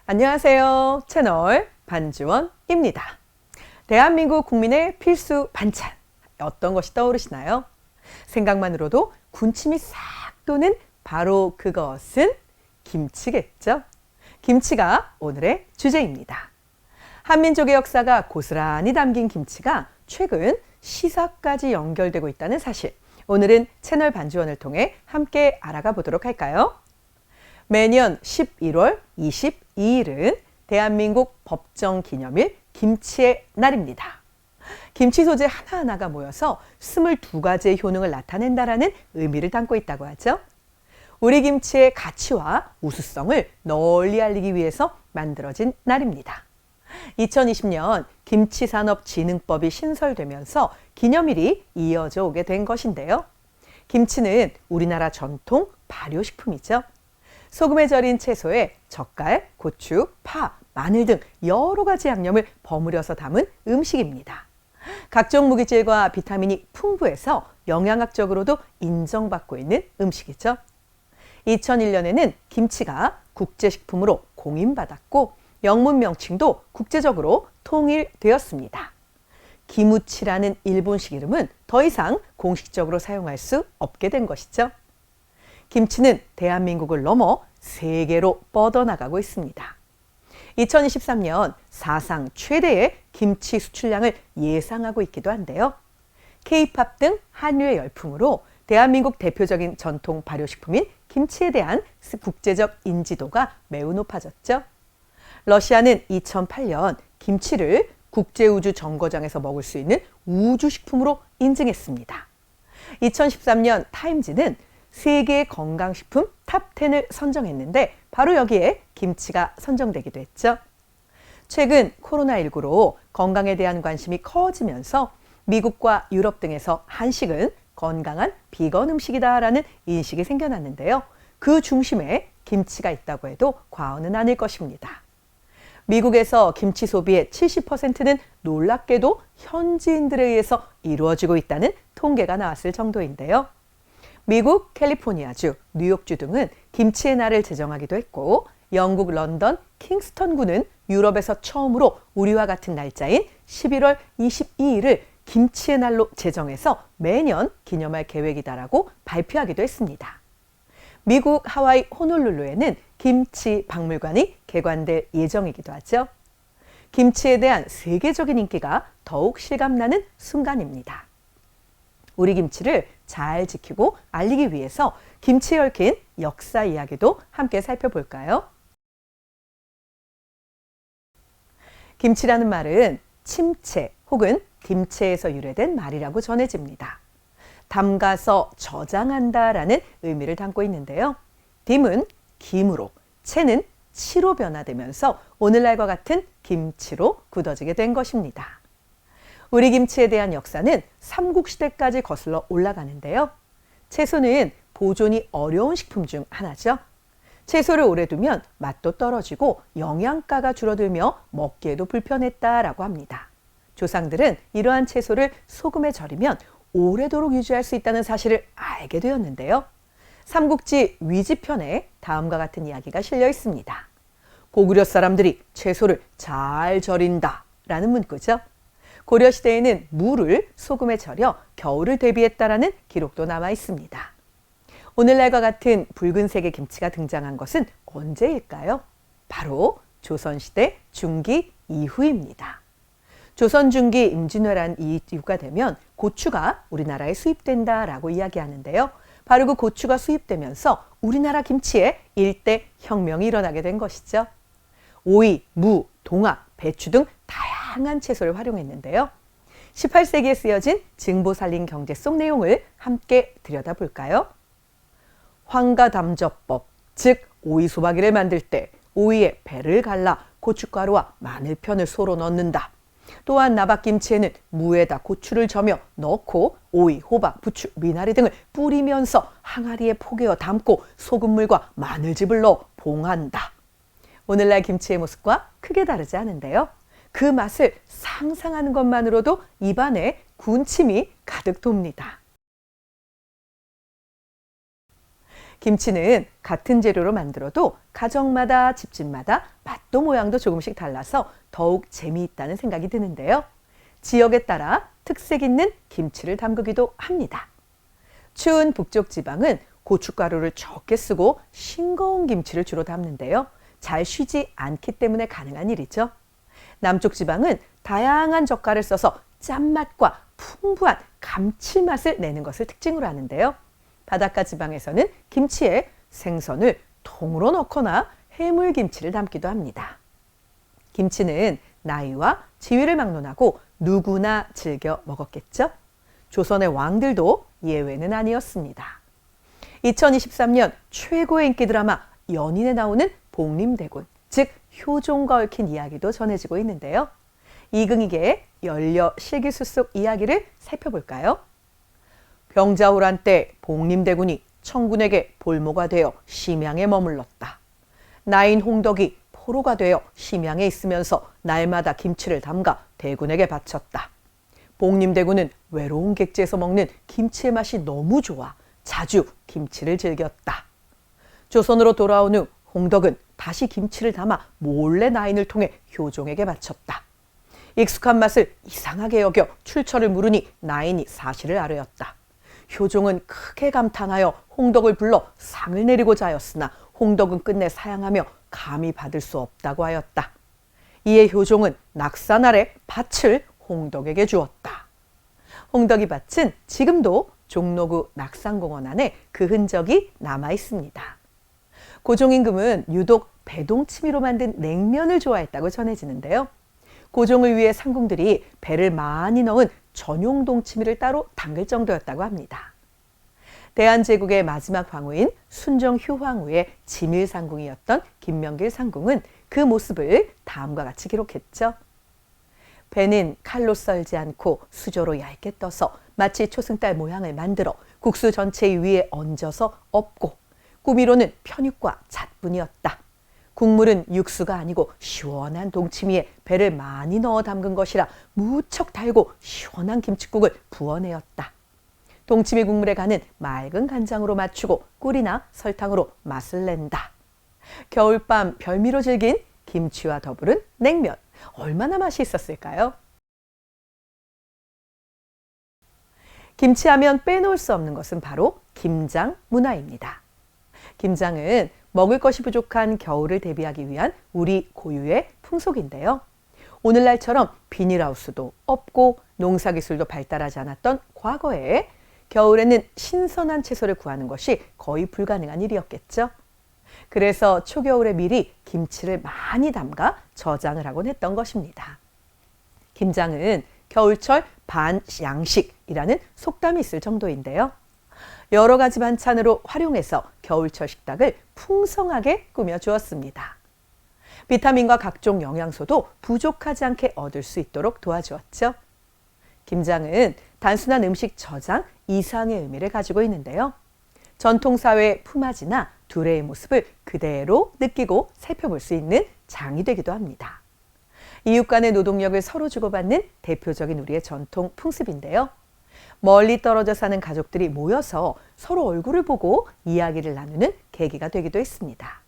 안녕하세요. 채널 반주원입니다. 대한민국 국민의 필수 반찬, 어떤 것이 떠오르시나요? 생각만으로도 군침이 싹 도는 바로 그것은 김치겠죠? 김치가 오늘의 주제입니다. 한민족의 역사가 고스란히 담긴 김치가 최근 시사까지 연결되고 있다는 사실, 오늘은 채널 반주원을 통해 함께 알아가 보도록 할까요? 매년 11월 22일은 대한민국 법정기념일 김치의 날입니다. 김치 소재 하나하나가 모여서 22가지의 효능을 나타낸다라는 의미를 담고 있다고 하죠. 우리 김치의 가치와 우수성을 널리 알리기 위해서 만들어진 날입니다. 2020년 김치산업진흥법이 신설되면서 기념일이 이어져 오게 된 것인데요. 김치는 우리나라 전통 발효식품이죠. 소금에 절인 채소에 젓갈, 고추, 파, 마늘 등 여러 가지 양념을 버무려서 담은 음식입니다. 각종 무기질과 비타민이 풍부해서 영양학적으로도 인정받고 있는 음식이죠. 2001년에는 김치가 국제식품으로 공인받았고 영문 명칭도 국제적으로 통일되었습니다. 기무치라는 일본식 이름은 더 이상 공식적으로 사용할 수 없게 된 것이죠. 김치는 대한민국을 넘어 세계로 뻗어나가고 있습니다. 2023년 사상 최대의 김치 수출량을 예상하고 있기도 한데요. K-팝 등 한류의 열풍으로 대한민국 대표적인 전통 발효식품인 김치에 대한 국제적 인지도가 매우 높아졌죠. 러시아는 2008년 김치를 국제우주정거장에서 먹을 수 있는 우주식품으로 인증했습니다. 2013년 타임지는 세계 건강식품 탑10을 선정했는데 바로 여기에 김치가 선정되기도 했죠. 최근 코로나19로 건강에 대한 관심이 커지면서 미국과 유럽 등에서 한식은 건강한 비건 음식이다라는 인식이 생겨났는데요. 그 중심에 김치가 있다고 해도 과언은 아닐 것입니다. 미국에서 김치 소비의 70%는 놀랍게도 현지인들에 의해서 이루어지고 있다는 통계가 나왔을 정도인데요. 미국 캘리포니아주, 뉴욕주 등은 김치의 날을 제정하기도 했고 영국 런던 킹스턴구는 유럽에서 처음으로 우리와 같은 날짜인 11월 22일을 김치의 날로 제정해서 매년 기념할 계획이다라고 발표하기도 했습니다. 미국 하와이 호놀룰루에는 김치 박물관이 개관될 예정이기도 하죠. 김치에 대한 세계적인 인기가 더욱 실감나는 순간입니다. 우리 김치를 잘 지키고 알리기 위해서 김치에 얽힌 역사 이야기도 함께 살펴볼까요? 김치라는 말은 침체 혹은 딤체에서 유래된 말이라고 전해집니다. 담가서 저장한다라는 의미를 담고 있는데요. 딤은 김으로, 채는 치로 변화되면서 오늘날과 같은 김치로 굳어지게 된 것입니다. 우리 김치에 대한 역사는 삼국시대까지 거슬러 올라가는데요. 채소는 보존이 어려운 식품 중 하나죠. 채소를 오래 두면 맛도 떨어지고 영양가가 줄어들며 먹기에도 불편했다라고 합니다. 조상들은 이러한 채소를 소금에 절이면 오래도록 유지할 수 있다는 사실을 알게 되었는데요. 삼국지 위지편에 다음과 같은 이야기가 실려 있습니다. 고구려 사람들이 채소를 잘 절인다라는 문구죠. 고려시대에는 무를 소금에 절여 겨울을 대비했다라는 기록도 남아 있습니다. 오늘날과 같은 붉은색의 김치가 등장한 것은 언제일까요? 바로 조선시대 중기 이후입니다. 조선 중기 임진왜란 이후가 되면 고추가 우리나라에 수입된다라고 이야기하는데요. 바로 그 고추가 수입되면서 우리나라 김치에 일대 혁명이 일어나게 된 것이죠. 오이, 무, 동아, 배추 등 다양한 채소를 활용했는데요. 18세기에 쓰여진 증보살림 경제 속 내용을 함께 들여다볼까요? 황가담저법, 즉 오이 소박이를 만들 때 오이에 배를 갈라 고춧가루와 마늘편을 썰어 넣는다. 또한 나박김치에는 무에다 고추를 저며 넣고 오이, 호박, 부추, 미나리 등을 뿌리면서 항아리에 포개어 담고 소금물과 마늘즙을 넣어 봉한다. 오늘날 김치의 모습과 크게 다르지 않은데요. 그 맛을 상상하는 것만으로도 입안에 군침이 가득 돕니다. 김치는 같은 재료로 만들어도 가정마다 집집마다 맛도 모양도 조금씩 달라서 더욱 재미있다는 생각이 드는데요. 지역에 따라 특색 있는 김치를 담그기도 합니다. 추운 북쪽 지방은 고춧가루를 적게 쓰고 싱거운 김치를 주로 담는데요. 잘 쉬지 않기 때문에 가능한 일이죠. 남쪽 지방은 다양한 젓갈을 써서 짠맛과 풍부한 감칠맛을 내는 것을 특징으로 하는데요. 바닷가 지방에서는 김치에 생선을 통으로 넣거나 해물김치를 담기도 합니다. 김치는 나이와 지위를 막론하고 누구나 즐겨 먹었겠죠? 조선의 왕들도 예외는 아니었습니다. 2023년 최고의 인기 드라마 연인에 나오는 복림대군, 즉 효종과 얽힌 이야기도 전해지고 있는데요. 이긍익의 연려 실기수 속 이야기를 살펴볼까요? 병자호란 때 복림대군이 청군에게 볼모가 되어 심양에 머물렀다. 나인 홍덕이 포로가 되어 심양에 있으면서 날마다 김치를 담가 대군에게 바쳤다. 복림대군은 외로운 객지에서 먹는 김치의 맛이 너무 좋아 자주 김치를 즐겼다. 조선으로 돌아온 후 홍덕은 다시 김치를 담아 몰래 나인을 통해 효종에게 바쳤다. 익숙한 맛을 이상하게 여겨 출처를 물으니 나인이 사실을 아뢰었다. 효종은 크게 감탄하여 홍덕을 불러 상을 내리고자 하였으나 홍덕은 끝내 사양하며 감히 받을 수 없다고 하였다. 이에 효종은 낙산 아래 밭을 홍덕에게 주었다. 홍덕이 밭은 지금도 종로구 낙산공원 안에 그 흔적이 남아 있습니다. 고종 임금은 유독 배동치미로 만든 냉면을 좋아했다고 전해지는데요. 고종을 위해 상궁들이 배를 많이 넣은 전용 동치미를 따로 담글 정도였다고 합니다. 대한제국의 마지막 황후인 순정 휴황후의 지밀 상궁이었던 김명길 상궁은 그 모습을 다음과 같이 기록했죠. 배는 칼로 썰지 않고 수저로 얇게 떠서 마치 초승달 모양을 만들어 국수 전체 위에 얹어서 엎고 꾸미로는 편육과 잣분이었다. 국물은 육수가 아니고 시원한 동치미에 배를 많이 넣어 담근 것이라 무척 달고 시원한 김칫국을 부어내었다. 동치미 국물에 간은 맑은 간장으로 맞추고 꿀이나 설탕으로 맛을 낸다. 겨울밤 별미로 즐긴 김치와 더불은 냉면, 얼마나 맛이 있었을까요? 김치하면 빼놓을 수 없는 것은 바로 김장 문화입니다. 김장은 먹을 것이 부족한 겨울을 대비하기 위한 우리 고유의 풍속인데요. 오늘날처럼 비닐하우스도 없고 농사기술도 발달하지 않았던 과거에 겨울에는 신선한 채소를 구하는 것이 거의 불가능한 일이었겠죠. 그래서 초겨울에 미리 김치를 많이 담가 저장을 하곤 했던 것입니다. 김장은 겨울철 반양식이라는 속담이 있을 정도인데요. 여러 가지 반찬으로 활용해서 겨울철 식탁을 풍성하게 꾸며주었습니다. 비타민과 각종 영양소도 부족하지 않게 얻을 수 있도록 도와주었죠. 김장은 단순한 음식 저장 이상의 의미를 가지고 있는데요. 전통사회의 품앗이나 두레의 모습을 그대로 느끼고 살펴볼 수 있는 장이 되기도 합니다. 이웃 간의 노동력을 서로 주고받는 대표적인 우리의 전통 풍습인데요. 멀리 떨어져 사는 가족들이 모여서 서로 얼굴을 보고 이야기를 나누는 계기가 되기도 했습니다.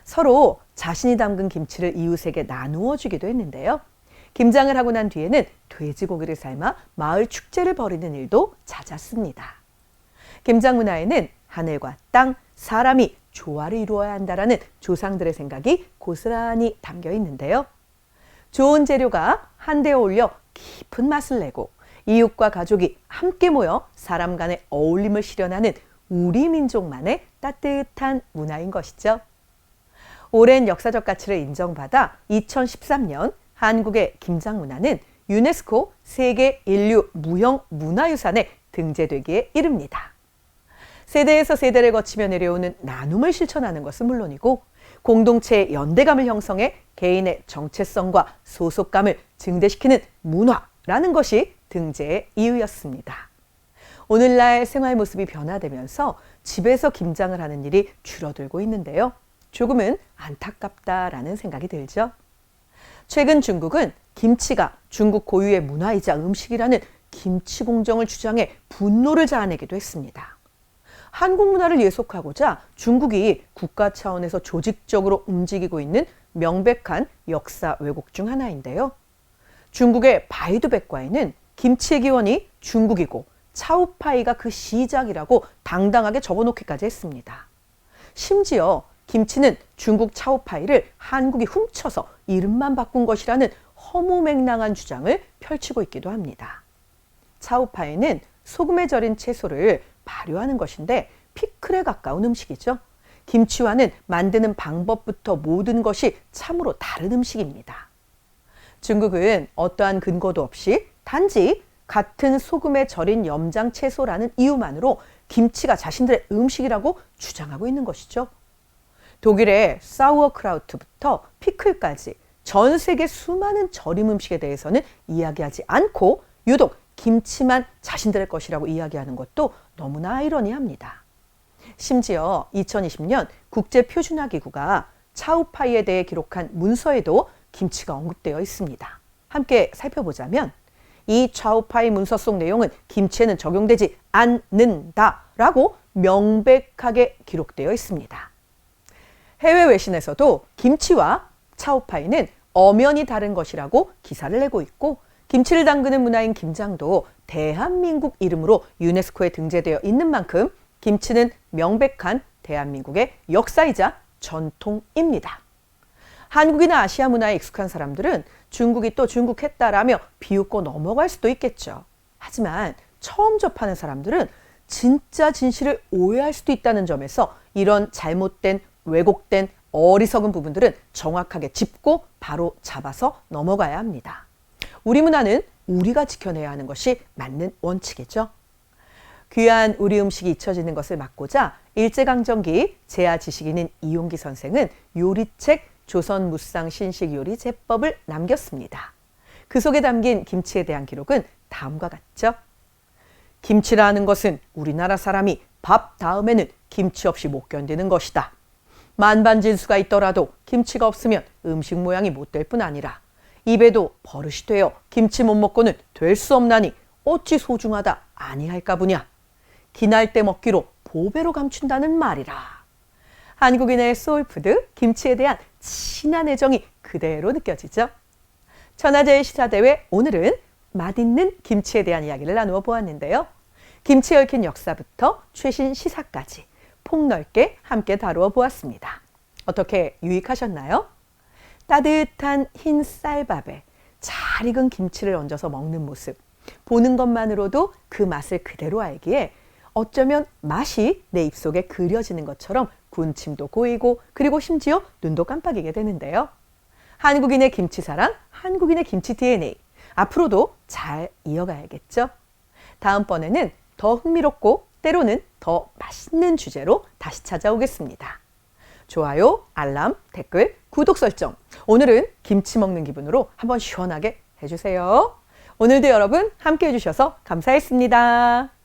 서로 자신이 담근 김치를 이웃에게 나누어 주기도 했는데요. 김장을 하고 난 뒤에는 돼지고기를 삶아 마을 축제를 벌이는 일도 잦았습니다. 김장 문화에는 하늘과 땅, 사람이 조화를 이루어야 한다라는 조상들의 생각이 고스란히 담겨 있는데요. 좋은 재료가 한데 어울려 깊은 맛을 내고 이웃과 가족이 함께 모여 사람 간의 어울림을 실현하는 우리 민족만의 따뜻한 문화인 것이죠. 오랜 역사적 가치를 인정받아 2013년 한국의 김장 문화는 유네스코 세계 인류 무형 문화유산에 등재되기에 이릅니다. 세대에서 세대를 거치며 내려오는 나눔을 실천하는 것은 물론이고 공동체의 연대감을 형성해 개인의 정체성과 소속감을 증대시키는 문화라는 것이 등재의 이유였습니다. 오늘날 생활 모습이 변화되면서 집에서 김장을 하는 일이 줄어들고 있는데요. 조금은 안타깝다라는 생각이 들죠. 최근 중국은 김치가 중국 고유의 문화이자 음식이라는 김치 공정을 주장해 분노를 자아내기도 했습니다. 한국 문화를 예속하고자 중국이 국가 차원에서 조직적으로 움직이고 있는 명백한 역사 왜곡 중 하나인데요. 중국의 바이두백과에는 김치의 기원이 중국이고 차우파이가 그 시작이라고 당당하게 적어놓기까지 했습니다. 심지어 김치는 중국 차우파이를 한국이 훔쳐서 이름만 바꾼 것이라는 허무맹랑한 주장을 펼치고 있기도 합니다. 차우파이는 소금에 절인 채소를 발효하는 것인데 피클에 가까운 음식이죠. 김치와는 만드는 방법부터 모든 것이 참으로 다른 음식입니다. 중국은 어떠한 근거도 없이 단지 같은 소금에 절인 염장 채소라는 이유만으로 김치가 자신들의 음식이라고 주장하고 있는 것이죠. 독일의 사우어크라우트부터 피클까지 전 세계 수많은 절임 음식에 대해서는 이야기하지 않고 유독 김치만 자신들의 것이라고 이야기하는 것도 너무나 아이러니합니다. 심지어 2020년 국제표준화기구가 차우파이에 대해 기록한 문서에도 김치가 언급되어 있습니다. 함께 살펴보자면 이 차우파이 문서 속 내용은 김치에는 적용되지 않는다라고 명백하게 기록되어 있습니다. 해외 외신에서도 김치와 차우파이는 엄연히 다른 것이라고 기사를 내고 있고 김치를 담그는 문화인 김장도 대한민국 이름으로 유네스코에 등재되어 있는 만큼 김치는 명백한 대한민국의 역사이자 전통입니다. 한국이나 아시아 문화에 익숙한 사람들은 중국이 또 중국했다라며 비웃고 넘어갈 수도 있겠죠. 하지만 처음 접하는 사람들은 진짜 진실을 오해할 수도 있다는 점에서 이런 잘못된 왜곡된 어리석은 부분들은 정확하게 짚고 바로 잡아서 넘어가야 합니다. 우리 문화는 우리가 지켜내야 하는 것이 맞는 원칙이죠. 귀한 우리 음식이 잊혀지는 것을 막고자 일제강점기 재야 지식인인 이용기 선생은 요리책 조선무쌍 신식요리 제법을 남겼습니다. 그 속에 담긴 김치에 대한 기록은 다음과 같죠. 김치라는 것은 우리나라 사람이 밥 다음에는 김치 없이 못 견디는 것이다. 만반진수가 있더라도 김치가 없으면 음식 모양이 못 될 뿐 아니라 입에도 버릇이 되어 김치 못 먹고는 될 수 없나니 어찌 소중하다 아니할까 보냐. 기날 때 먹기로 보배로 감춘다는 말이라. 한국인의 소울푸드 김치에 대한 진한 애정이 그대로 느껴지죠. 천하제일 시사대회 오늘은 맛있는 김치에 대한 이야기를 나누어 보았는데요. 김치에 얽힌 역사부터 최신 시사까지 폭넓게 함께 다루어 보았습니다. 어떻게 유익하셨나요? 따뜻한 흰 쌀밥에 잘 익은 김치를 얹어서 먹는 모습, 보는 것만으로도 그 맛을 그대로 알기에 어쩌면 맛이 내 입속에 그려지는 것처럼 군침도 고이고 그리고 심지어 눈도 깜빡이게 되는데요. 한국인의 김치사랑, 한국인의 김치 DNA 앞으로도 잘 이어가야겠죠. 다음번에는 더 흥미롭고 때로는 더 맛있는 주제로 다시 찾아오겠습니다. 좋아요, 알람, 댓글, 구독 설정. 오늘은 김치 먹는 기분으로 한번 시원하게 해주세요. 오늘도 여러분 함께 해주셔서 감사했습니다.